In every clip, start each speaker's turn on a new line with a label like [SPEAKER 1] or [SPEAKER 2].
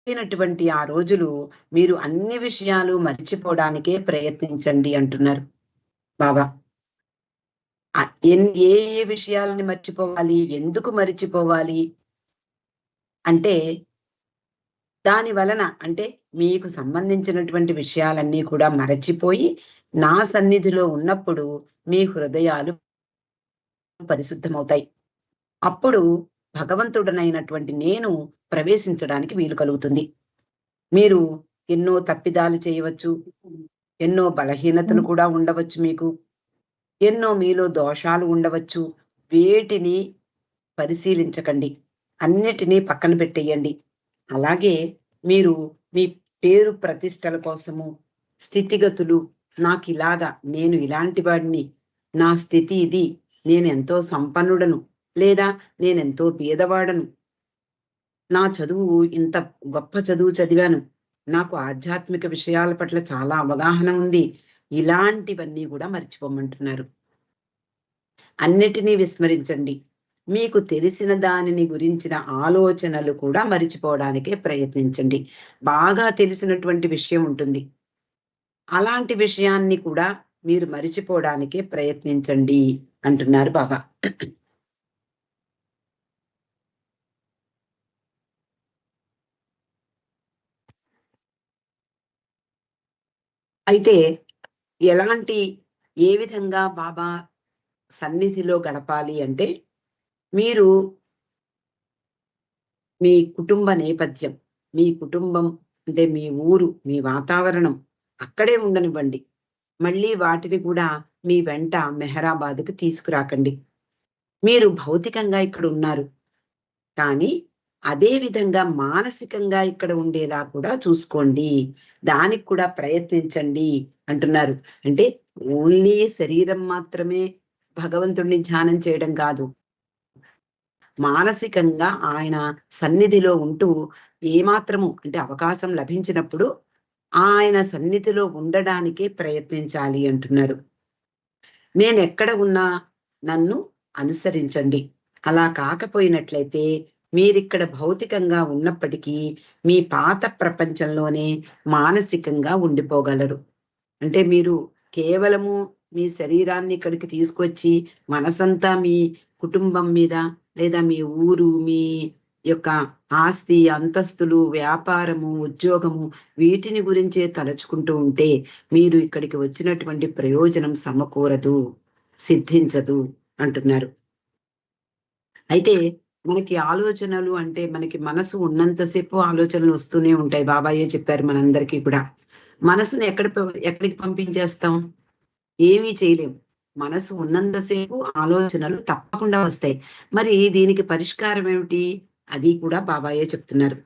[SPEAKER 1] అయినటువంటి ఆ రోజులు మీరు అన్ని విషయాలు మర్చిపోవడానికే ప్రయత్నించండి అంటున్నారు బాబా. ఏ ఏ విషయాలని మర్చిపోవాలి? ఎందుకు మరిచిపోవాలి? అంటే దాని వలన అంటే మీకు సంబంధించినటువంటి విషయాలన్నీ కూడా మరచిపోయి, నా సన్నిధిలో ఉన్నప్పుడు మీ హృదయాలు పరిశుద్ధమవుతాయి. అప్పుడు భగవంతుడనైనటువంటి నేను ప్రవేశించడానికి వీలు కలుగుతుంది. మీరు ఎన్నో తప్పిదాలు చేయవచ్చు. ఎన్నో బలహీనతలు కూడా ఉండవచ్చు మీకు. ఎన్నో మీలో దోషాలు ఉండవచ్చు. వేటిని పరిశీలించకండి. అన్నిటినీ పక్కన పెట్టేయండి. అలాగే మీరు మీ పేరు ప్రతిష్టల కోసము, స్థితిగతులు నాకిలాగా, నేను ఇలాంటి వాడిని, నా స్థితి ఇది, నేనెంతో సంపన్నుడను, లేదా నేనెంతో బీదవాడను, నా చదువు ఇంత గొప్ప చదువు చదివాను, నాకు ఆధ్యాత్మిక విషయాల పట్ల చాలా అవగాహన ఉంది. ఇలాంటివన్నీ గూడా మర్చిపోమంటున్నారు. అన్నిటినీ విస్మరించండి. మీకు తెలిసిన దానిని గురించిన ఆలోచనలు కూడా మరిచిపోవడానికే ప్రయత్నించండి. బాగా తెలిసినటువంటి విషయం ఉంటుంది. అలాంటి విషయాన్ని కూడా మీరు మరిచిపోవడానికే ప్రయత్నించండి అంటున్నారు బాబా. అయితే ఎలాంటి ఏ విధంగా బాబా సన్నిధిలో గడపాలి అంటే, మీరు మీ కుటుంబ నేపథ్యం, మీ కుటుంబం అంటే మీ ఊరు, మీ వాతావరణం అక్కడే ఉండనివ్వండి. మళ్ళీ వాటిని కూడా మీ వెంట మెహరాబాద్‌కి తీసుకురాకండి. మీరు భౌతికంగా ఇక్కడున్నారు. కానీ అదే విధంగా మానసికంగా ఇక్కడ ఉండేలా కూడా చూసుకోండి. దానికి కూడా ప్రయత్నించండి అంటున్నారు. అంటే ఓన్లీ శరీరం మాత్రమే భగవంతుడిని ధ్యానం చేయడం కాదు. మానసికంగా ఆయన సన్నిధిలో ఉంటూ ఏమాత్రము అంటే అవకాశం లభించినప్పుడు ఆయన సన్నిధిలో ఉండడానికే ప్రయత్నించాలి అంటున్నారు. నేనెక్కడ ఉన్నా నన్ను అనుసరించండి. అలా కాకపోయినట్లయితే మీరిక్కడ భౌతికంగా ఉన్నప్పటికీ మీ పాత ప్రపంచంలోనే మానసికంగా ఉండిపోగలరు. అంటే మీరు కేవలము మీ శరీరాన్ని ఇక్కడికి తీసుకొచ్చి మనసంతా మీ కుటుంబం మీద లేదా మీ ఊరు, మీ యొక్క ఆస్తి, అంతస్తులు, వ్యాపారము, ఉద్యోగము వీటిని గురించే తలచుకుంటూ ఉంటే మీరు ఇక్కడికి వచ్చినటువంటి ప్రయోజనం సమకూరదు, సిద్ధించదు అంటున్నారు. అయితే మనకి ఆలోచనలు అంటే మనకి మనసు ఉన్నంత సేపు ఆలోచనలు వస్తూనే ఉంటాయి. బాబాయే చెప్పారు మనందరికీ కూడా. మనసుని ఎక్కడికి పంపించేస్తాం? ఏమీ చేయలేం. మనసు ఉన్నంత సేపు ఆలోచనలు తప్పకుండా వస్తాయి. మరి దీనికి పరిష్కారం ఏమిటి? అది కూడా బాబాయే చెప్తున్నారు.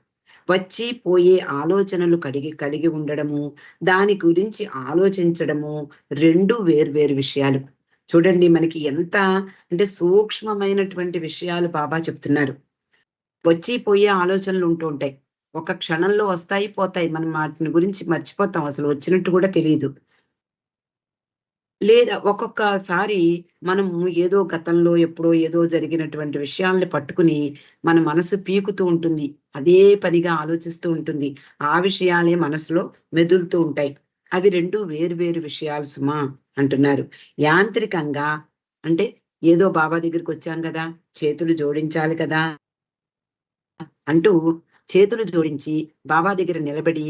[SPEAKER 1] వచ్చి, పోయే ఆలోచనలు కలిగి ఉండడము, దాని గురించి ఆలోచించడము 2 వేర్వేరు విషయాలు. చూడండి మనకి ఎంత అంటే సూక్ష్మమైనటువంటి విషయాలు బాబా చెప్తున్నారు. వచ్చి, పోయే ఆలోచనలు ఉంటూ ఉంటాయి. ఒక క్షణంలో వస్తాయి, పోతాయి. మనం వాటిని గురించి మర్చిపోతాం. అసలు వచ్చినట్టు కూడా తెలీదు. లేదా ఒక్కొక్కసారి మనము ఏదో గతంలో ఎప్పుడో ఏదో జరిగినటువంటి విషయాల్ని పట్టుకుని మన మనసు పీకుతూ ఉంటుంది. అదే పనిగా ఆలోచిస్తూ ఉంటుంది. ఆ విషయాలే మనసులో మెదులుతూ ఉంటాయి. అవి 2 వేరు వేరు విషయాలు సుమా అంటున్నారు. యాంత్రికంగా అంటే ఏదో బాబా దగ్గరికొచ్చాం గదా! చేతులు జోడించాలి కదా! అంటూ చేతులు జోడించి బాబా దగ్గర నిలబడి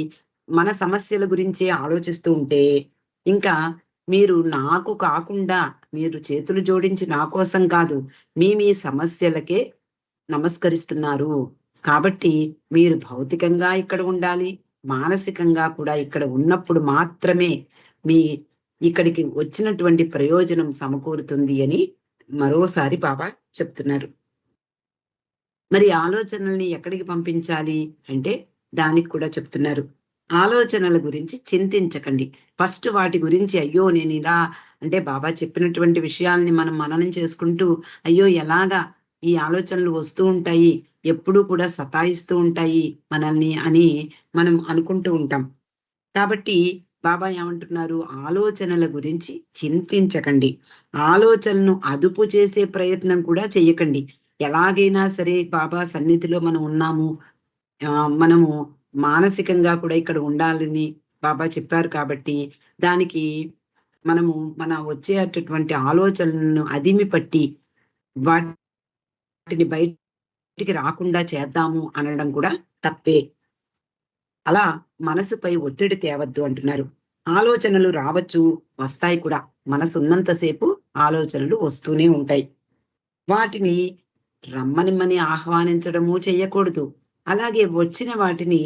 [SPEAKER 1] మన సమస్యల గురించే ఆలోచిస్తూ ఉంటే ఇంకా మీరు నాకు కాకుండా మీరు చేతులు జోడించి నా కోసం కాదు మీ సమస్యలకే నమస్కరిస్తున్నారు. కాబట్టి మీరు భౌతికంగా ఇక్కడ ఉండాలి. మానసికంగా కూడా ఇక్కడ ఉన్నప్పుడు మాత్రమే మీ ఇక్కడికి వచ్చినటువంటి ప్రయోజనం సమకూరుతుంది అని మరోసారి బాబా చెప్తున్నారు. మరి ఆలోచనల్ని ఎక్కడికి పంపించాలి అంటే దానికి కూడా చెప్తున్నారు. ఆలోచనల గురించి చింతించకండి. ఫస్ట్ వాటి గురించి అయ్యో! నేనిలా అంటే బాబా చెప్పినటువంటి విషయాల్ని మనం మననం చేసుకుంటూ అయ్యో! ఎలాగా ఈ ఆలోచనలు వస్తూ ఉంటాయి. ఎప్పుడూ కూడా సతాయిస్తూ ఉంటాయి మనల్ని అని మనం అనుకుంటూ ఉంటాం. కాబట్టి బాబా ఏమంటున్నారు? ఆలోచనల గురించి చింతించకండి. ఆలోచనను అదుపు చేసే ప్రయత్నం కూడా చెయ్యకండి. ఎలాగైనా సరే బాబా సన్నిధిలో మనం ఉన్నాము. మనము మానసికంగా కూడా ఇక్కడ ఉండాలని బాబా చెప్పారు కాబట్టి, దానికి మనము మన వచ్చేటటువంటి ఆలోచనలను అదిమి పట్టి, వాటిని బయటికి రాకుండా చేద్దాము అనడం కూడా తప్పే. అలా మనసుపై ఒత్తిడి తేవద్దు అంటున్నారు. ఆలోచనలు రావచ్చు, వస్తాయి కూడా. మనసున్నంత సేపు ఆలోచనలు వస్తూనే ఉంటాయి. వాటిని రమ్మనిమ్మని ఆహ్వానించడము చెయ్యకూడదు. అలాగే వచ్చిన వాటిని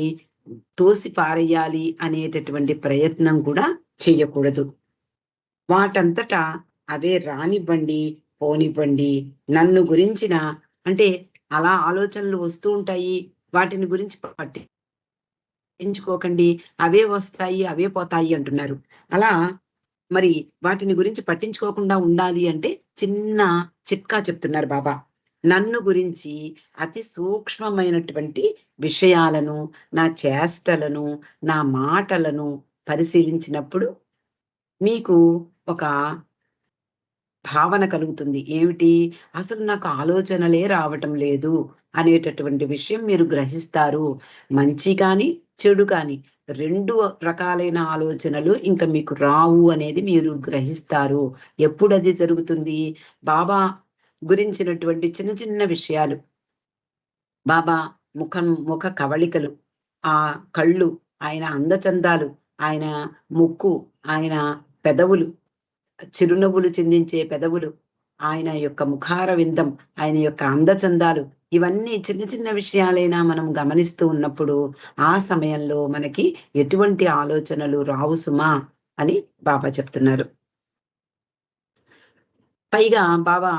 [SPEAKER 1] తోసి పారెయ్యాలి అనేటటువంటి ప్రయత్నం కూడా చెయ్యకూడదు. వాటంతటా అవే రానివ్వండి, పోనివ్వండి. నన్ను గురించిన అంటే అలా ఆలోచనలు వస్తూ ఉంటాయి. వాటిని గురించి పట్టించుకోకండి. అవే వస్తాయి, అవే పోతాయి అంటున్నారు. అలా మరి వాటిని గురించి పట్టించుకోకుండా ఉండాలి అంటే చిన్న చిట్కా చెప్తున్నారు బాబా. నన్ను గురించి అతి సూక్ష్మమైనటువంటి విషయాలను, నా చేష్టలను, నా మాటలను పరిశీలించినప్పుడు మీకు ఒక భావన కలుగుతుంది. ఏమిటి? అసలు నాకు ఆలోచనలే రావటం లేదు అనేటటువంటి విషయం మీరు గ్రహిస్తారు. మంచి కానీ, చెడు కానీ 2 రకాలైన ఆలోచనలు ఇంక మీకు రావు అనేది మీరు గ్రహిస్తారు. ఎప్పుడది జరుగుతుంది? బాబా గురించినటువంటి చిన్న చిన్న విషయాలు. బాబా ముఖ కవళికలు, ఆ కళ్ళు, ఆయన అందచందాలు, ఆయన ముక్కు, ఆయన పెదవులు, చిరునవ్వులు చిందించే పెదవులు, ఆయన యొక్క ముఖార విందం, ఆయన యొక్క అందచందాలు, ఇవన్నీ చిన్న చిన్న విషయాలైనా మనం గమనిస్తూ ఉన్నప్పుడు ఆ సమయంలో మనకి ఎటువంటి ఆలోచనలు రావు సుమా అని బాబా చెప్తున్నారు. పైగా బాబా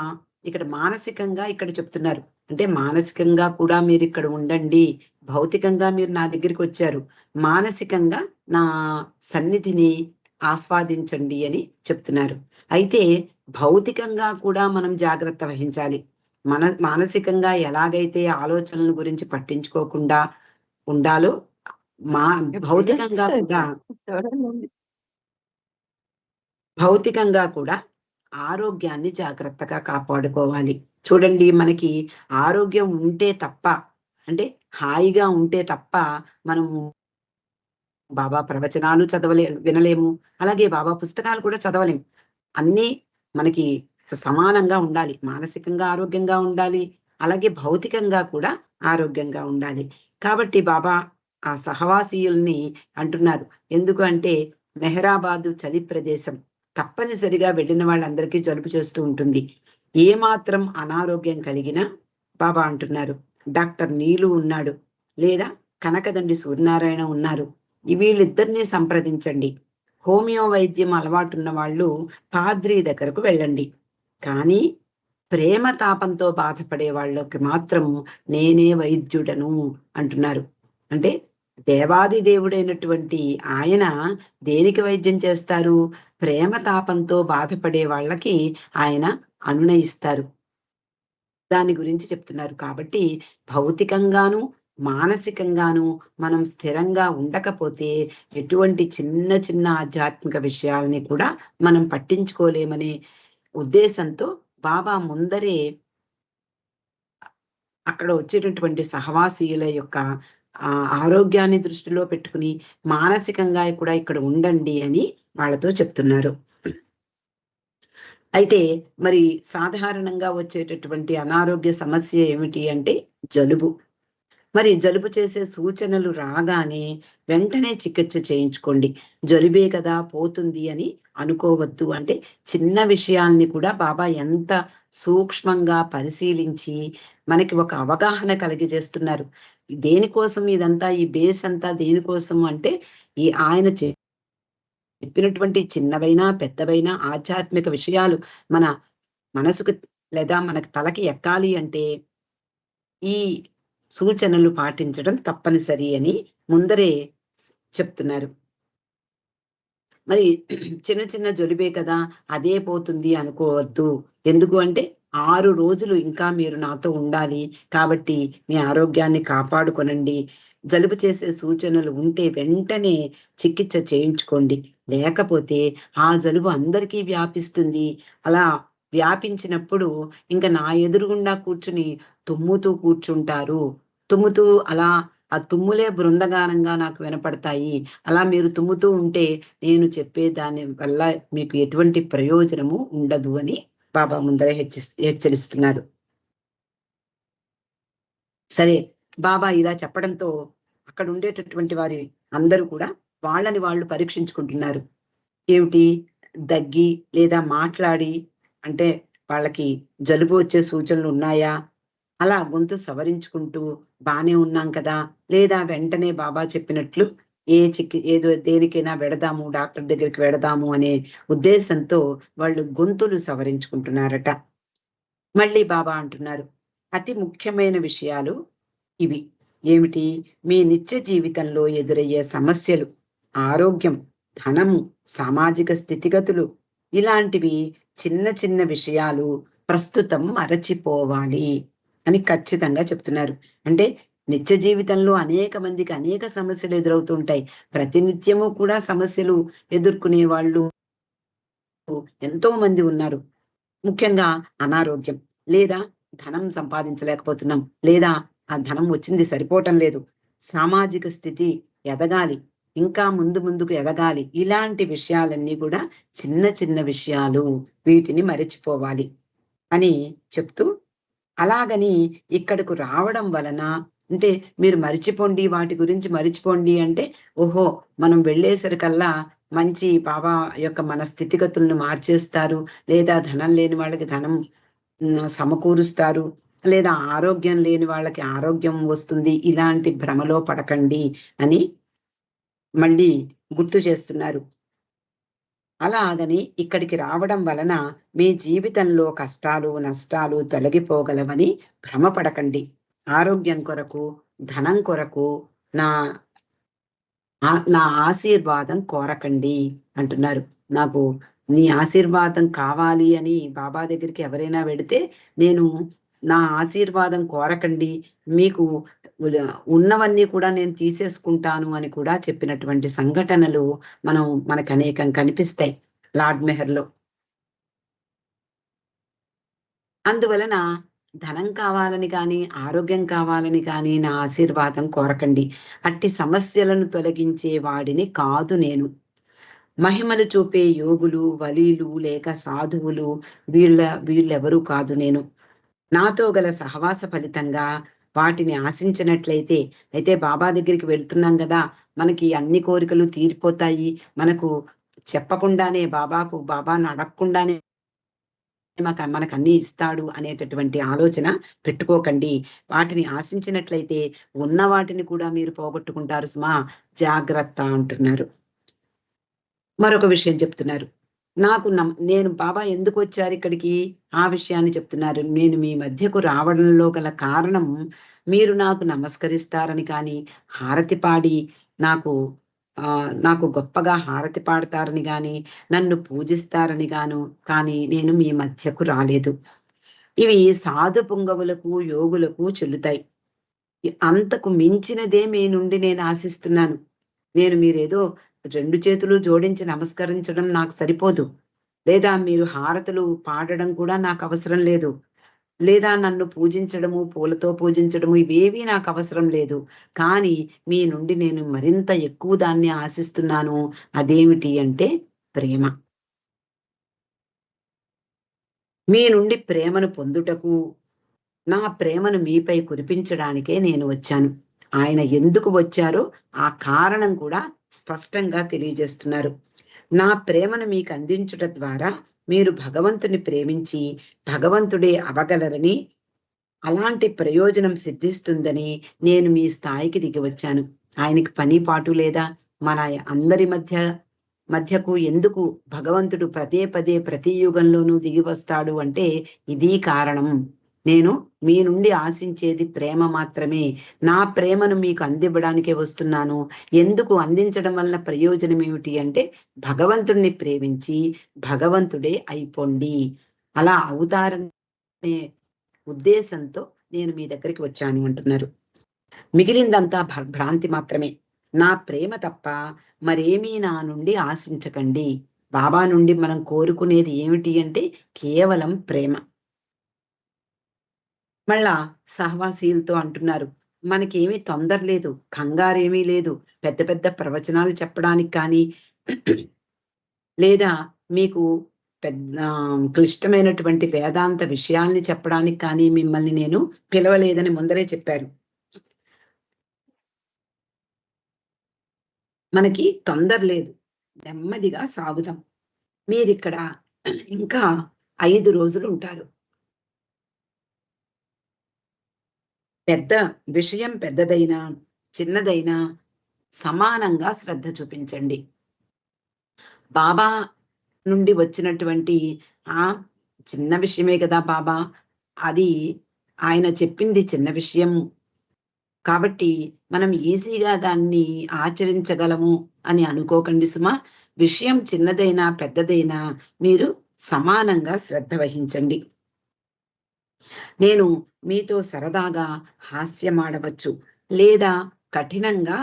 [SPEAKER 1] ఇక్కడ మానసికంగా ఇక్కడ చెప్తున్నారు. అంటే మానసికంగా కూడా మీరిక్కడ ఉండండి. భౌతికంగా మీరు నా దగ్గరికొచ్చారు. మానసికంగా నా సన్నిధిని ఆస్వాదించండి అని చెప్తున్నారు. అయితే భౌతికంగా కూడా మనం జాగ్రత్త వహించాలి. మానసికంగా ఎలాగైతే ఆలోచనల గురించి పట్టించుకోకుండా ఉండాలో, మా భౌతికంగా కూడా భౌతికంగా కూడా ఆరోగ్యాన్ని జాగ్రత్తగా కాపాడుకోవాలి. చూడండి, మనకి ఆరోగ్యం ఉంటే తప్ప అంటే హాయిగా ఉంటే తప్ప మనము బాబా ప్రవచనాలు వినలేము. అలాగే బాబా పుస్తకాలు కూడా చదవలేము. అన్నీ మనకి సమానంగా ఉండాలి. మానసికంగా ఆరోగ్యంగా ఉండాలి. అలాగే భౌతికంగా కూడా ఆరోగ్యంగా ఉండాలి. కాబట్టి బాబా ఆ సహవాసీయుల్ని అంటున్నారు. ఎందుకు అంటే మెహరాబాదు చలి ప్రదేశం. తప్పనిసరిగా వెళ్ళిన వాళ్ళందరికీ జలుబు చేస్తూ ఉంటుంది. ఏమాత్రం అనారోగ్యం కలిగినా బాబా అంటున్నారు, డాక్టర్ నీలు ఉన్నాడు, లేదా కనకదండి సూర్యనారాయణ ఉన్నారు. వీళ్ళిద్దరినీ సంప్రదించండి. హోమియో వైద్యం అలవాటున్న వాళ్ళు పాద్రి దగ్గరకు వెళ్ళండి. కానీ ప్రేమ తాపంతో బాధపడే వాళ్ళకి మాత్రం నేనే వైద్యుడను అంటున్నారు. అంటే దేవాది దేవుడైనటువంటి ఆయన దేనికి వైద్యం చేస్తారు? ప్రేమ తాపంతో బాధపడే వాళ్ళకి ఆయన అనునయిస్తారు. దాని గురించి చెప్తున్నారు. కాబట్టి భౌతికంగాను, మానసికంగాను మనం స్థిరంగా ఉండకపోతే ఎటువంటి చిన్న చిన్న ఆధ్యాత్మిక విషయాల్ని కూడా మనం పట్టించుకోలేమనే ఉద్దేశంతో బాబా ముందరే అక్కడ వచ్చేటటువంటి సహవాసీయుల యొక్క ఆరోగ్యాన్ని దృష్టిలో పెట్టుకుని మానసికంగా కూడా ఇక్కడ ఉండండి అని వాళ్ళతో చెప్తున్నారు. అయితే మరి సాధారణంగా వచ్చేటటువంటి అనారోగ్య సమస్య ఏమిటి అంటే జలుబు. మరి జలుబు చేసే సూచనలు రాగానే వెంటనే చికిత్స చేయించుకోండి. జలుబే కదా పోతుంది అని అనుకోవద్దు. అంటే చిన్న విషయాల్ని కూడా బాబా ఎంత సూక్ష్మంగా పరిశీలించి మనకి ఒక అవగాహన కలిగజేస్తున్నారు. దేనికోసం ఇదంతా, ఈ బేస్ అంతా దేనికోసం అంటే ఈ ఆయన చెప్పినటువంటి చిన్నవైనా పెద్దవైనా ఆధ్యాత్మిక విషయాలు మన మనసుకు లేదా మనకి తలకి ఎక్కాలి అంటే ఈ సూచనలు పాటించడం తప్పనిసరి అని ముందరే చెప్తున్నారు. మరి చిన్న చిన్న జలుబే కదా అదే పోతుంది అనుకోవద్దు. ఎందుకు అంటే 6 రోజులు ఇంకా మీరు నాతో ఉండాలి. కాబట్టి మీ ఆరోగ్యాన్ని కాపాడుకొనండి. జలుబు చేసే సూచనలు ఉంటే వెంటనే చికిత్స చేయించుకోండి. లేకపోతే ఆ జలుబు అందరికీ వ్యాపిస్తుంది. అలా వ్యాపించినప్పుడు ఇంక నా ఎదురుగుండా కూర్చుని తుమ్ముతూ కూర్చుంటారు. తుమ్ముతూ అలా ఆ తుమ్ములే బృందగానంగా నాకు వినపడతాయి. అలా మీరు తుమ్ముతూ ఉంటే నేను చెప్పే దాని వల్ల మీకు ఎటువంటి ప్రయోజనము ఉండదు అని బాబా ముందరే హెచ్చరిస్తున్నారు. సరే, బాబా ఇలా చెప్పడంతో అక్కడ ఉండేటటువంటి వారి అందరూ కూడా వాళ్ళని వాళ్ళు పరీక్షించుకుంటున్నారు. ఏమిటి? దగ్గి లేదా మాట్లాడి అంటే వాళ్ళకి జలుబు వచ్చే సూచనలున్నాయా? అలా గొంతు సవరించుకుంటూ బానే ఉన్నాం కదా! లేదా వెంటనే బాబా చెప్పినట్లు ఏదో దేనికైనా వెడదాము, డాక్టర్ దగ్గరికి వెడదాము అనే ఉద్దేశంతో వాళ్ళు గొంతులు సవరించుకుంటున్నారట. మళ్ళీ బాబా అంటున్నారు, అతి ముఖ్యమైన విషయాలు ఇవి. ఏమిటి? మీ నిత్య జీవితంలో ఎదురయ్యే సమస్యలు, ఆరోగ్యం, ధనము, సామాజిక స్థితిగతులు ఇలాంటివి చిన్న చిన్న విషయాలు ప్రస్తుతం మరచిపోవాలి అని ఖచ్చితంగా చెప్తున్నారు. అంటే నిత్య జీవితంలో అనేక మందికి అనేక సమస్యలు ఎదురవుతుంటాయి. ప్రతినిత్యము కూడా సమస్యలు ఎదుర్కొనే వాళ్ళు ఎంతో మంది ఉన్నారు. ముఖ్యంగా అనారోగ్యం, లేదా ధనం సంపాదించలేకపోతున్నాం, లేదా ఆ ధనం వచ్చింది సరిపోవటం లేదు. సామాజిక స్థితి ఎదగాలి, ఇంకా ముందుకు ఎదగాలి. ఇలాంటి విషయాలన్నీ కూడా చిన్న చిన్న విషయాలు. వీటిని మరచిపోవాలి అని చెప్తూ, అలాగని ఇక్కడకు రావడం వలన అంటే మీరు మరిచిపోండి, వాటి గురించి మరిచిపోండి అంటే, ఓహో! మనం వెళ్ళేసరికల్లా మంచి బాబా యొక్క మన స్థితిగతులను మార్చేస్తారు. లేదా ధనం లేని వాళ్ళకి ధనం సమకూరుస్తారు. లేదా ఆరోగ్యం లేని వాళ్ళకి ఆరోగ్యం వస్తుంది. ఇలాంటి భ్రమలో పడకండి అని మళ్ళీ గుర్తు చేస్తున్నారు. అలాగని ఇక్కడికి రావడం వలన మీ జీవితంలో కష్టాలు, నష్టాలు తొలగిపోగలవని భ్రమపడకండి. ఆరోగ్యం కొరకు, ధనం కొరకు నా నా ఆశీర్వాదం కోరకండి అంటున్నారు. నాకు నీ ఆశీర్వాదం కావాలి అని బాబా దగ్గరికి ఎవరైనా వెడితే, నేను నా ఆశీర్వాదం కోరకండి. మీకు ఉన్నవన్నీ కూడా నేను తీసేసుకుంటాను అని కూడా చెప్పినటువంటి సంఘటనలు మనకనేకం కనిపిస్తాయి లార్డ్ మెహర్‌లో. అందువలన ధనం కావాలని గాని, ఆరోగ్యం కావాలని గాని నా ఆశీర్వాదం కోరకండి. అట్టి సమస్యలను తొలగించే వాడిని కాదు నేను. మహిమలు చూపే యోగులు, వలీలు లేక సాధువులు వీళ్ళెవరూ కాదు నేను. నాతో గల సహవాస ఫలితంగా వాటిని ఆశించినట్లయితే అయితే బాబా దగ్గరికి వెళ్తున్నాం గదా! మనకి అన్ని కోరికలు తీరిపోతాయి. మనకు చెప్పకుండానే బాబాని అడగకుండానే మనకన్నీ ఇస్తాడు అనేటటువంటి ఆలోచన పెట్టుకోకండి. వాటిని ఆశించినట్లయితే ఉన్న వాటిని కూడా మీరు పోగొట్టుకుంటారు సుమా! జాగ్రత్త అంటున్నారు. మరొక విషయం చెప్తున్నారు. నేను బాబా ఎందుకొచ్చారిక్కడికి? ఆ విషయాన్ని చెప్తున్నారు. నేను మీ మధ్యకు రావడంలో గల కారణం మీరు నాకు నమస్కరిస్తారని కానీ, హారతి పాడి నాకు నాకు గొప్పగా హారతి పాడతారని గాని, నన్ను పూజిస్తారని కానీ నేను మీ మధ్యకు రాలేదు. ఇవి సాధు పుంగవులకు, యోగులకు చెల్లుతాయి. అంతకు మించినదే మీ నుండి నేను ఆశిస్తున్నాను. మీరేదో 2 చేతులు జోడించి నమస్కరించడం నాకు సరిపోదు. లేదా మీరు హారతులు పాడడం కూడా నాకవసరం లేదు. లేదా నన్ను పూజించడము, పూలతో పూజించడము ఇవేవీ నాకవసరం లేదు. కానీ మీ నుండి నేను మరింత ఎక్కువ దాన్ని ఆశిస్తున్నాను. అదేమిటి అంటే ప్రేమ. మీ నుండి ప్రేమను పొందుటకు, నా ప్రేమను మీపై కురిపించడానికే నేను వచ్చాను. ఆయన ఎందుకు వచ్చారో ఆ కారణం కూడా స్పష్టంగా తెలియజేస్తున్నారు. నా ప్రేమను మీకు అందించుట ద్వారా మీరు భగవంతుని ప్రేమించి భగవంతుడే అవగలరని, అలాంటి ప్రయోజనం సిద్ధిస్తుందని నేను మీ స్థాయికి దిగి వచ్చాను. ఆయనకి పని పాటు లేదా? మన అందరి మధ్యకు ఎందుకు భగవంతుడు పదే పదే ప్రతి యుగంలోనూ దిగి వస్తాడు అంటే ఇదీ కారణం. నేను మీ నుండి ఆశించేది ప్రేమ మాత్రమే. నా ప్రేమను మీకు అందివ్వడానికే వస్తున్నాను. ఎందుకు అందించడం వలన ప్రయోజనం ఏమిటి అంటే, భగవంతుడిని ప్రేమించి భగవంతుడే అయిపోండి. అలా అవుతారనే ఉద్దేశంతో నేను మీ దగ్గరికి వచ్చాను అంటున్నారు. మిగిలిందంతా భ్రాంతి మాత్రమే. నా ప్రేమ తప్ప మరేమీ నా నుండి ఆశించకండి. బాబా నుండి మనం కోరుకునేది ఏమిటి అంటే కేవలం ప్రేమ. మళ్ళా సహవాసీలతో అంటున్నారు. మనకేమీ తొందర లేదు. కంగారేమీ లేదు. పెద్ద పెద్ద ప్రవచనాలు చెప్పడానికి కానీ, లేదా మీకు క్లిష్టమైనటువంటి వేదాంత విషయాల్ని చెప్పడానికి కానీ మిమ్మల్ని నేను పిలవలేదని ముందరే చెప్పారు. మనకి తొందర లేదు. నెమ్మదిగా సాగుదాం. మీరిక్కడ ఇంకా 5 రోజులుంటారు. పెద్ద విషయం పెద్దదైనా, చిన్నదైనా సమానంగా శ్రద్ధ చూపించండి. బాబా నుండి వచ్చినటువంటి ఆ! చిన్న విషయమే గదా బాబా! అది ఆయన చెప్పింది చిన్న విషయం కాబట్టి మనం ఈజీగా దాన్ని ఆచరించగలము అని అనుకోకండి సుమా. విషయం చిన్నదైనా, పెద్దదైనా మీరు సమానంగా శ్రద్ధ వహించండి. నేను మీతో సరదాగా హాస్యమాడవచ్చు, లేదా కఠినంగా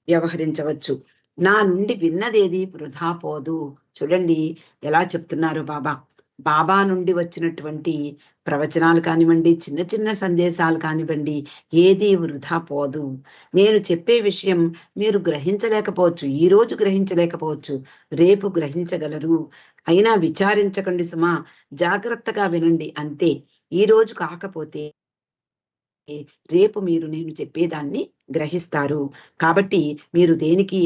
[SPEAKER 1] వ్యవహరించవచ్చు. నా నుండి విన్నదేది వృధా పోదు. చూడండి ఎలా చెప్తున్నారు బాబా. బాబా నుండి వచ్చినటువంటి ప్రవచనాలు కానివ్వండి, చిన్న చిన్న సందేశాలు కానివ్వండి, ఏది వృధా పోదు. నేను చెప్పే విషయం మీరు గ్రహించలేకపోవచ్చు. ఈరోజు గ్రహించలేకపోవచ్చు. రేపు గ్రహించగలరు. అయినా విచారించకండి సుమా. జాగ్రత్తగా వినండి అంతే. ఈరోజు కాకపోతే రేపు మీరు నేను చెప్పేదాన్ని గ్రహిస్తారు. కాబట్టి మీరు దేనికి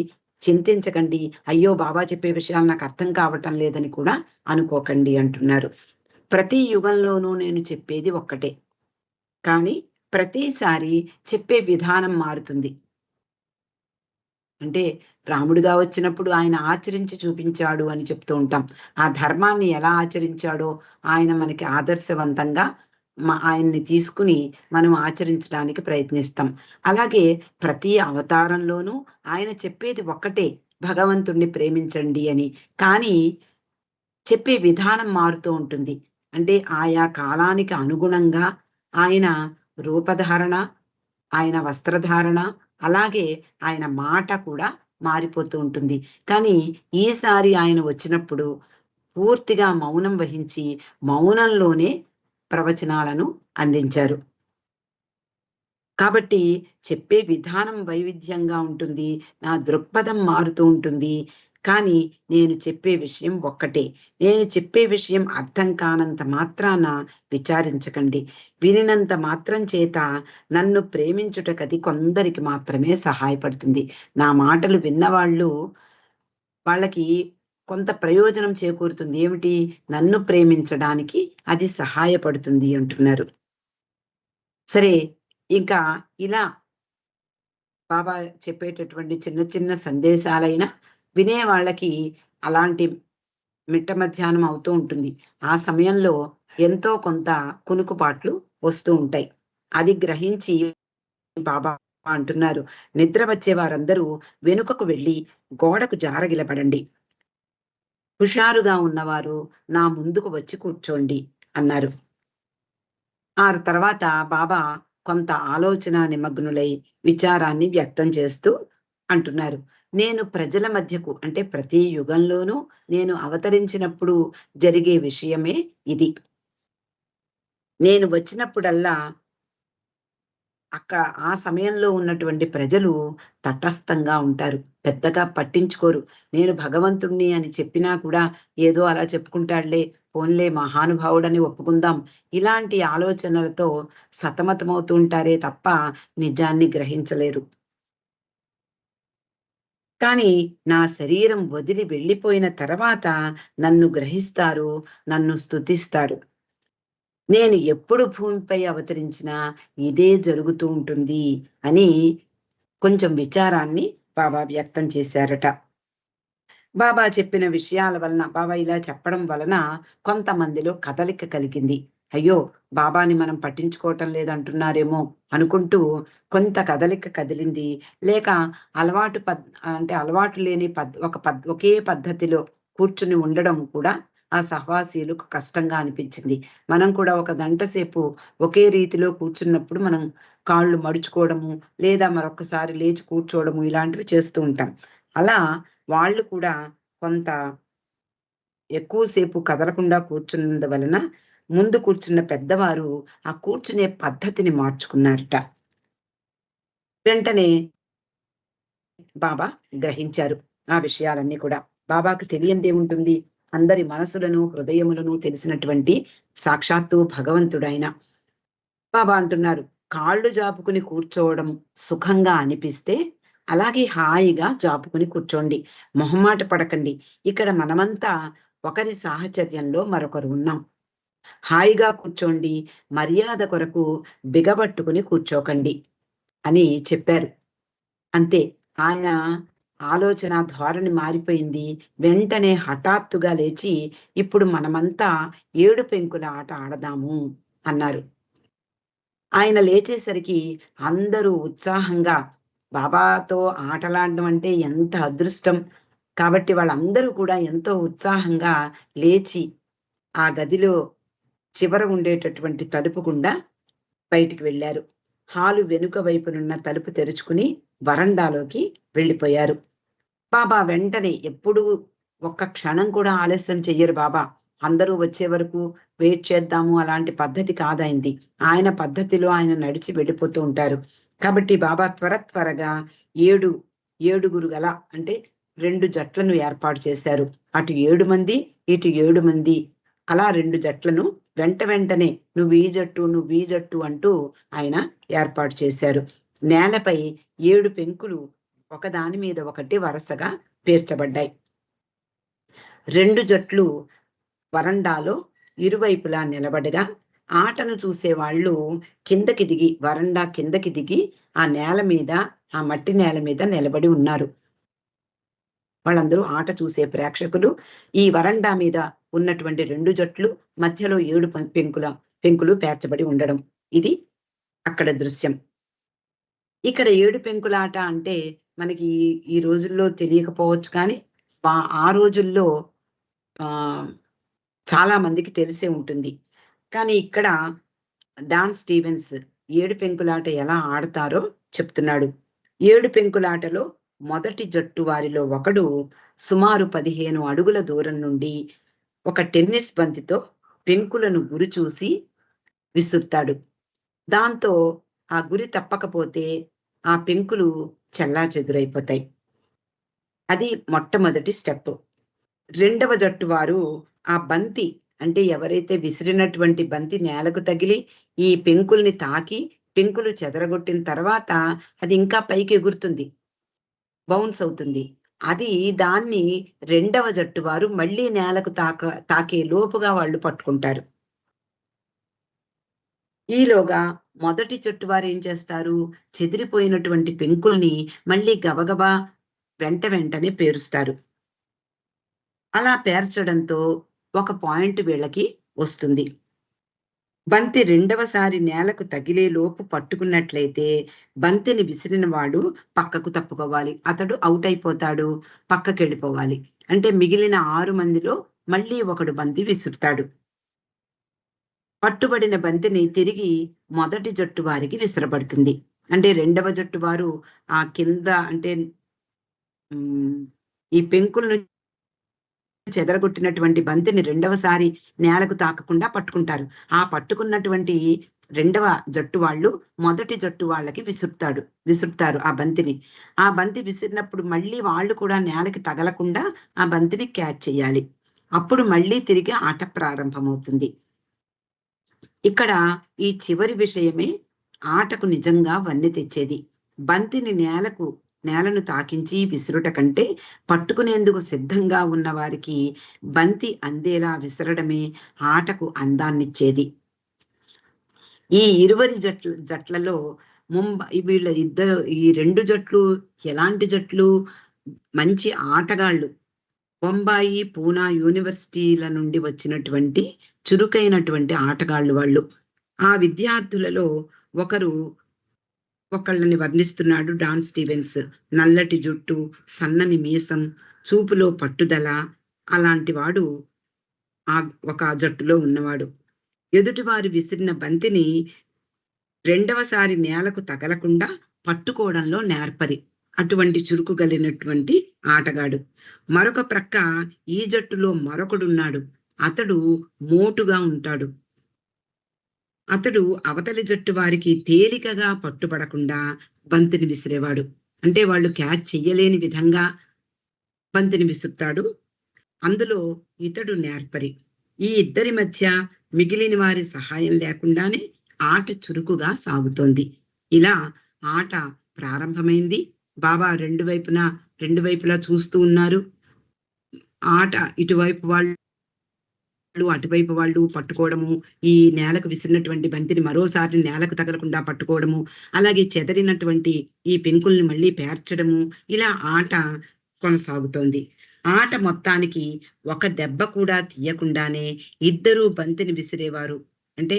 [SPEAKER 1] చింతించకండి. అయ్యో! బాబా చెప్పే విషయాలు నాకు అర్థం కావటం లేదని కూడా అనుకోకండి అంటున్నారు. ప్రతి యుగంలోనూ నేను చెప్పేది ఒక్కటే. కానీ ప్రతిసారి చెప్పే విధానం మారుతుంది. అంటే రాముడుగా వచ్చినప్పుడు ఆయన ఆచరించి చూపించాడు అని చెప్తూ ఉంటాం. ఆ ధర్మాన్ని ఎలా ఆచరించాడో ఆయన మనకి ఆదర్శవంతంగా ఆయన్ని తీసుకుని మనం ఆచరించడానికి ప్రయత్నిస్తాం. అలాగే ప్రతి అవతారంలోనూ ఆయన చెప్పేది ఒక్కటే భగవంతుడిని ప్రేమించండి అని. కానీ చెప్పే విధానం మారుతూ ఉంటుంది. అంటే ఆయా కాలానికి అనుగుణంగా ఆయన రూపధారణ, ఆయన వస్త్రధారణ, అలాగే ఆయన మాట కూడా మారిపోతూ ఉంటుంది. కానీ ఈసారి ఆయన వచ్చినప్పుడు పూర్తిగా మౌనం వహించి, మౌనంలోనే ప్రవచనాలను అందించారు. కాబట్టి చెప్పే విధానం వైవిధ్యంగా ఉంటుంది. నా దృక్పథం మారుతూ ఉంటుంది. కానీ నేను చెప్పే విషయం ఒక్కటే. నేను చెప్పే విషయం అర్థం కానంత మాత్రాన విచారించకండి. వినినంత మాత్రం చేత నన్ను ప్రేమించుటకది కొందరికి మాత్రమే సహాయపడుతుంది. నా మాటలు విన్నవాళ్ళు వాళ్ళకి కొంత ప్రయోజనం చేకూరుతుంది. ఏమిటి? నన్ను ప్రేమించడానికి అది సహాయపడుతుంది అంటున్నారు. సరే, ఇంకా ఇలా బాబా చెప్పేటటువంటి చిన్న చిన్న సందేశాలైనా వినే వాళ్ళకి అలాంటి మిట్ట మధ్యాహ్నం అవుతూ ఉంటుంది. ఆ సమయంలో ఎంతో కొంత కునుకుపాట్లు వస్తూ ఉంటాయి. అది గ్రహించి బాబా అంటున్నారు, నిద్ర వచ్చే వారందరూ వెనుకకు వెళ్లి గోడకు జారగిలబడండి. హుషారుగా ఉన్నవారు నా ముందుకు వచ్చి కూర్చోండి అన్నారు. ఆ తర్వాత బాబా కొంత ఆలోచన నిమగ్నులై విచారాన్ని వ్యక్తం చేస్తూ అంటున్నారు. నేను ప్రజల మధ్యకు అంటే ప్రతి యుగంలోనూ నేను అవతరించినప్పుడు జరిగే విషయమే ఇది. నేను వచ్చినప్పుడల్లా అక్కడ ఆ సమయంలో ఉన్నటువంటి ప్రజలు తటస్థంగా ఉంటారు. పెద్దగా పట్టించుకోరు. నేను భగవంతుడిని అని చెప్పినా కూడా ఏదో అలా చెప్పుకుంటాడులే, పోన్లే మహానుభావుడని ఒప్పుకుందాం. ఇలాంటి ఆలోచనలతో సతమతమవుతూ ఉంటారే తప్ప నిజాన్ని గ్రహించలేరు. కానీ నా శరీరం వదిలి వెళ్ళిపోయిన తర్వాత నన్ను గ్రహిస్తారు, నన్ను స్తుతిస్తారు. నేను ఎప్పుడు భూమిపై అవతరించినా ఇదే జరుగుతూ ఉంటుంది అని కొంచెం విచారాన్ని బాబా వ్యక్తం చేశారట. బాబా చెప్పిన విషయాల వలన బాబా ఇలా చెప్పడం వలన కొంతమందిలో కదలిక కలిగింది. అయ్యో! బాబాని మనం పట్టించుకోవటం లేదంటున్నారేమో అనుకుంటూ కొంత కదలిక కదిలింది. లేక అంటే అలవాటు లేని ఒకే పద్ధతిలో కూర్చుని ఉండడం కూడా ఆ సహవాసీలకు కష్టంగా అనిపించింది. మనం కూడా ఒక గంట సేపు ఒకే రీతిలో కూర్చున్నప్పుడు మనం కాళ్ళు మడుచుకోవడము, లేదా మరొకసారి లేచి కూర్చోవడము ఇలాంటివి చేస్తూ ఉంటాం. అలా వాళ్ళు కూడా కొంత ఎక్కువ సేపు కదలకుండా కూర్చున్నందువలన ముందు కూర్చున్న పెద్దవారు ఆ కూర్చునే పద్ధతిని మార్చుకున్నారట. వెంటనే బాబా గ్రహించారు ఆ విషయాలన్నీ కూడా. బాబాకు తెలియందేముంటుంది? అందరి మనసులను, హృదయములను తెలిసినటువంటి సాక్షాత్తు భగవంతుడైన. బాబా అంటున్నారు, కాళ్ళు జాపుకుని కూర్చోవడం సుఖంగా అనిపిస్తే అలాగే హాయిగా జాపుకుని కూర్చోండి. మొహమాట పడకండి. ఇక్కడ మనమంతా ఒకరి సాహచర్యంలో మరొకరు ఉన్నాం. హాయిగా కూర్చోండి. మర్యాద కొరకు బిగబట్టుకుని కూర్చోకండి అని చెప్పారు. అంతే. ఆయన ఆలోచన ధోరణి మారిపోయింది. వెంటనే హఠాత్తుగా లేచి, ఇప్పుడు మనమంతా ఏడు పెంకుల ఆట ఆడదాము అన్నారు. ఆయన లేచేసరికి అందరూ ఉత్సాహంగా, బాబాతో ఆటలాడడం అంటే ఎంత అదృష్టం. కాబట్టి వాళ్ళందరూ కూడా ఎంతో ఉత్సాహంగా లేచి ఆ గదిలో చివర ఉండేటటువంటి తలుపు గుండా బయటికి వెళ్లారు. హాలు వెనుక వైపునున్న తలుపు తెరుచుకుని వరండాలోకి వెళ్ళిపోయారు. బాబా వెంటనే ఎప్పుడూ ఒక్క క్షణం కూడా ఆలస్యం చెయ్యరు బాబా. అందరూ వచ్చే వరకు వెయిట్ చేద్దాము అలాంటి పద్ధతి కాదాయనది. ఆయన పద్ధతిలో ఆయన నడిచి వెళ్ళిపోతూ ఉంటారు. కాబట్టి బాబా త్వరగా ఏడుగురు గల అంటే 2 జట్లను ఏర్పాటు చేశారు. అటు 7 మంది, ఇటు 7 మంది. అలా 2 జట్లను వెంటనే నువ్వు ఈ జట్టు, నువ్వు ఈ జట్టు అంటూ ఆయన ఏర్పాటు చేశారు. నేలపై 7 పెంకులు ఒకదాని మీద ఒకటి వరుసగా పేర్చబడ్డాయి. 2 జట్లు వరండాలో ఇరువైపులా నిలబడగా ఆటను చూసేవాళ్ళు కిందకి దిగి, వరండా కిందకి దిగి ఆ నేల మీద, ఆ మట్టి నేల మీద నిలబడి ఉన్నారు. వాళ్ళందరూ ఆట చూసే ప్రేక్షకులు. ఈ వరండా మీద ఉన్నటువంటి 2 జట్లు మధ్యలో 7 పెంకులు పేర్చబడి ఉండడం. ఇది అక్కడ దృశ్యం. ఇక్కడ 7 పెంకులాట అంటే మనకి ఈ రోజుల్లో తెలియకపోవచ్చు కానీ, ఆ రోజుల్లో ఆహ్, చాలా మందికి తెలిసే ఉంటుంది. కానీ ఇక్కడ డాన్ స్టీవెన్స్ 7 పెంకులాట ఎలా ఆడతారో చెప్తున్నాడు. 7 పెంకులాటలో మొదటి జట్టు వారిలో ఒకడు సుమారు 15 అడుగుల దూరం నుండి ఒక టెన్నిస్ బంతితో పెంకులను గురి చూసి విసురుతాడు. దాంతో ఆ గురి తప్పకపోతే ఆ పెంకులు చెల్లాచెదురైపోతాయి. అది మొట్టమొదటి స్టెప్. రెండవ జట్టు వారు ఆ బంతి అంటే ఎవరైతే విసిరినటువంటి బంతి నేలకు తగిలి ఈ పెంకుల్ని తాకి పెంకులు చెదరగొట్టిన తర్వాత అది ఇంకా పైకి ఎగురుతుంది. బౌన్స్ అవుతుంది. అది దాన్ని రెండవ జట్టు వారు మళ్ళీ నేలకు తాకే లోపుగా వాళ్ళు పట్టుకుంటారు. ఈలోగా మొదటి జట్టు వారు ఏం చేస్తారు? చెదిరిపోయినటువంటి పెంకుల్ని మళ్ళీ గబగబా వెంటనే పేరుస్తారు. అలా పేర్చడంతో ఒక పాయింట్ వీళ్ళకి వస్తుంది. బంతి రెండవసారి నేలకు తగిలేలోపు పట్టుకున్నట్లయితే బంతిని విసిరిన వాడు పక్కకు తప్పుకోవాలి. అతడు ఔట్ అయిపోతాడు. పక్కకెళ్ళిపోవాలి. అంటే మిగిలిన 6 మందిలో మళ్ళీ ఒకడు బంతి విసురుతాడు. పట్టుబడిన బంతిని తిరిగి మొదటి జట్టు వారికి విసరబడుతుంది. అంటే రెండవ జట్టు వారు ఆ కింద అంటే ఈ పెంకులను చెదరగొట్టినటువంటి బంతిని రెండవసారి నేలకు తాకకుండా పట్టుకుంటారు. ఆ పట్టుకున్నటువంటి రెండవ జట్టు వాళ్ళు మొదటి జట్టు వాళ్ళకి విసురుతారు ఆ బంతిని. ఆ బంతి విసిరినప్పుడు మళ్ళీ వాళ్ళు కూడా నేలకి తగలకుండా ఆ బంతిని క్యాచ్ చేయాలి. అప్పుడు మళ్ళీ తిరిగి ఆట ప్రారంభమవుతుంది. ఇక్కడ ఈ చివరి విషయమే ఆటకు నిజంగా వన్నె తెచ్చేది. బంతిని నేలను తాకించి విసురుట కంటే పట్టుకునేందుకు సిద్ధంగా ఉన్న వారికి బంతి అందేలా విసరడమే ఆటకు అందాన్నిచ్చేది. ఈ ఇరువురి జట్లలో ఈ 2 జట్లు ఎలాంటి జట్లు? మంచి ఆటగాళ్ళు. బొంబాయి, పూనా యూనివర్సిటీల నుండి వచ్చినటువంటి చురుకైనటువంటి ఆటగాళ్ళు వాళ్ళు. ఆ విద్యార్థులలో ఒకళ్ళని వర్ణిస్తున్నాడు డాన్ స్టీవెన్స్. నల్లటి జుట్టు, సన్నని మీసం, చూపులో పట్టుదల అలాంటి వాడు ఒక జట్టులో ఉన్నవాడు. ఎదుటివారు విసిరిన బంతిని రెండవసారి నేలకు తగలకుండా పట్టుకోవడంలో నేర్పరి. అటువంటి చురుకు కలిగినటువంటి ఆటగాడు. మరొక ప్రక్క ఈ జట్టులో మరొకడున్నాడు. అతడు మోటుగా ఉంటాడు. అతడు అవతలి జట్టు వారికి తేలికగా పట్టుపడకుండా బంతిని విసిరేవాడు. అంటే వాళ్ళు క్యాచ్ చెయ్యలేని విధంగా బంతిని విసురుతాడు. అందులో ఇతడు నేర్పరి. ఈ ఇద్దరి మధ్య మిగిలిన వారి సహాయం లేకుండానే ఆట చురుకుగా సాగుతోంది. ఇలా ఆట ప్రారంభమైంది. బాబా రెండు వైపులా చూస్తూ ఉన్నారు. ఆట ఇటువైపు వాళ్ళు, అటువైపు వాళ్ళు పట్టుకోవడము, ఈ నేలకు విసిరినటువంటి బంతిని మరోసారి నేలకు తగలకుండా పట్టుకోవడము, అలాగే చెదరినటువంటి ఈ పెంకుల్ని మళ్ళీ పేర్చడము, ఇలా ఆట కొనసాగుతోంది. ఆట మొత్తానికి ఒక దెబ్బ కూడా తీయకుండానే ఇద్దరూ బంతిని విసిరేవారు. అంటే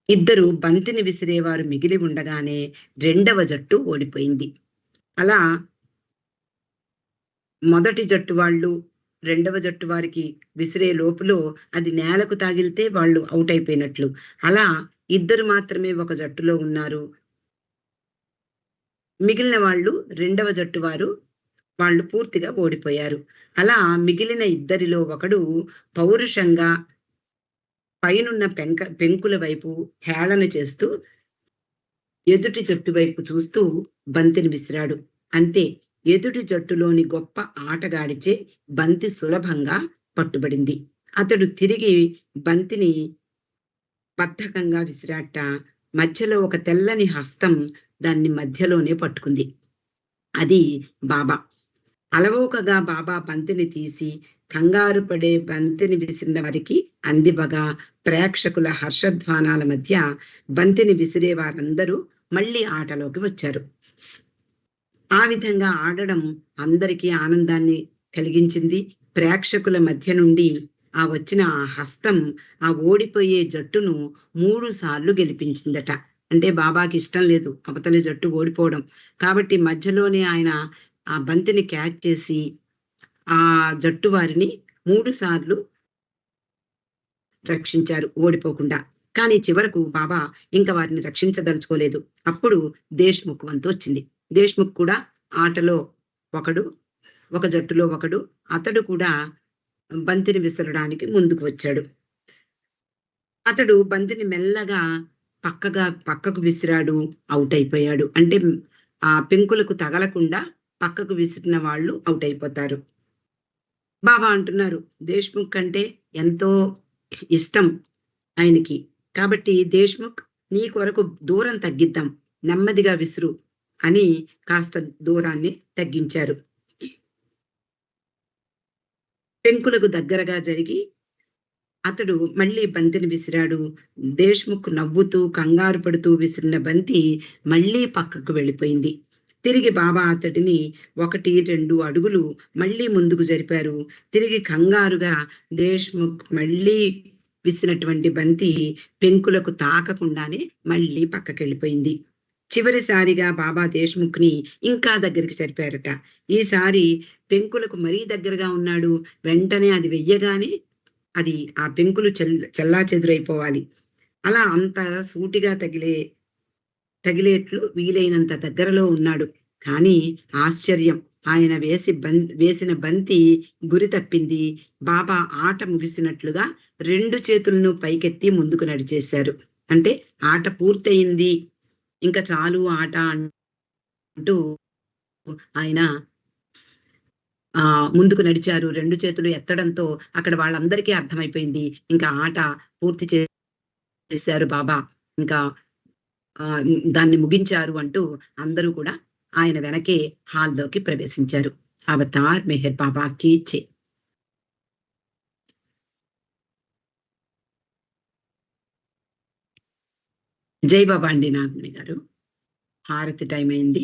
[SPEAKER 1] ఇద్దరు బంతిని విసిరేవారు మిగిలి ఉండగానే రెండవ జట్టు ఓడిపోయింది. అలా మొదటి జట్టు వాళ్ళు రెండవ జట్టు వారికి విసిరే లోపులో అది నేలకు తగిలితే వాళ్ళు ఔట్ అయిపోయినట్లు. అలా ఇద్దరు మాత్రమే ఒక జట్టులో ఉన్నారు. మిగిలిన వాళ్ళు రెండవ జట్టు వారు వాళ్ళు పూర్తిగా ఓడిపోయారు. అలా మిగిలిన ఇద్దరిలో ఒకడు పౌరుషంగా పైనున్న పెంకుల వైపు హేళన చేస్తూ ఎదుటి జట్టు వైపు చూస్తూ బంతిని విసిరాడు. అంతే, ఎదుటి జట్టులోని గొప్ప ఆటగాడిచే బంతి సులభంగా పట్టుబడింది. అతడు తిరిగి బంతిని బద్ధకంగా విసిరాట. మధ్యలో ఒక తెల్లని హస్తం దాన్ని మధ్యలోనే పట్టుకుంది. అది బాబా. అలవోకగా బాబా బంతిని తీసి కంగారు పడే బంతిని విసిరిన వారికి అందివ్వగా ప్రేక్షకుల హర్షధ్వానాల మధ్య బంతిని విసిరే వారందరూ మళ్ళీ ఆటలోకి వచ్చారు. ఆ విధంగా ఆడడం అందరికీ ఆనందాన్ని కలిగించింది. ప్రేక్షకుల మధ్య నుండి ఆ వచ్చిన ఆ హస్తం ఆ ఓడిపోయే జట్టును 3 సార్లు గెలిపించిందట. అంటే బాబాకి ఇష్టం లేదు అవతలి జట్టు ఓడిపోవడం. కాబట్టి మధ్యలోనే ఆయన ఆ బంతిని క్యాచ్ చేసి ఆ జట్టు వారిని 3 సార్లు రక్షించారు ఓడిపోకుండా. కానీ చివరకు బాబా ఇంకా వారిని రక్షించదలుచుకోలేదు. అప్పుడు దేశ్ముఖ్ వంతు వచ్చింది. దేశ్ముఖ్ కూడా ఆటలో ఒకడు, ఒక జట్టులో ఒకడు. అతడు కూడా బంతిని విసరడానికి ముందుకు వచ్చాడు. అతడు బంతిని మెల్లగా పక్కకు విసిరాడు. ఔట్ అయిపోయాడు. అంటే ఆ పెంకులకు తగలకుండా పక్కకు విసిరిన వాళ్ళు ఔట్ అయిపోతారు. బాబా అంటున్నారు, దేశ్ముఖ్ అంటే ఎంతో ఇష్టం ఆయనకి. కాబట్టి దేశ్ముఖ్, నీ కొరకు దూరం తగ్గిద్దాం, నెమ్మదిగా విసురు అని కాస్త దూరాన్ని తగ్గించారు. పెంకులకు దగ్గరగా జరిగి అతడు మళ్ళీ బంతిని విసిరాడు. దేశ్ముఖ్ నవ్వుతూ కంగారు పడుతూ విసిరిన బంతి మళ్ళీ పక్కకు వెళ్ళిపోయింది. తిరిగి బాబా అతడిని 1, 2 అడుగులు మళ్ళీ ముందుకు జరిపారు. తిరిగి కంగారుగా దేశ్ముఖ్ మళ్ళీ విసిరినటువంటి బంతి పెంకులకు తాకకుండానే మళ్ళీ పక్కకెళ్ళిపోయింది. చివరిసారిగా బాబా దేశ్ముఖ్ని ఇంకా దగ్గరికి జరిపారట. ఈసారి పెంకులకు మరీ దగ్గరగా ఉన్నాడు. వెంటనే అది వెయ్యగానే అది ఆ పెంకులు చెల్లాచెదురైపోవాలి. అలా అంత సూటిగా తగిలేట్లు వీలైనంత దగ్గరలో ఉన్నాడు. కానీ ఆశ్చర్యం, ఆయన వేసిన బంతి గురి తప్పింది. బాబా ఆట ముగిసినట్లుగా 2 చేతులను పైకెత్తి ముందుకు నడిచేశారు. అంటే ఆట పూర్తయింది, ఇంకా చాలు ఆట అంటూ ఆయన ముందుకు నడిచారు. 2 చేతులు ఎత్తడంతో అక్కడ వాళ్ళందరికీ అర్థమైపోయింది. ఇంకా ఆట పూర్తి చేశారు బాబా. ఇంకా దాన్ని ముగించారు అంటూ అందరూ కూడా ఆయన వెనకే హాల్‌లోకి ప్రవేశించారు. అవతార్ మెహర్ బాబా కీ జై. జై బాబా అండి నాగమణి గారు. హారతి టైం అయింది.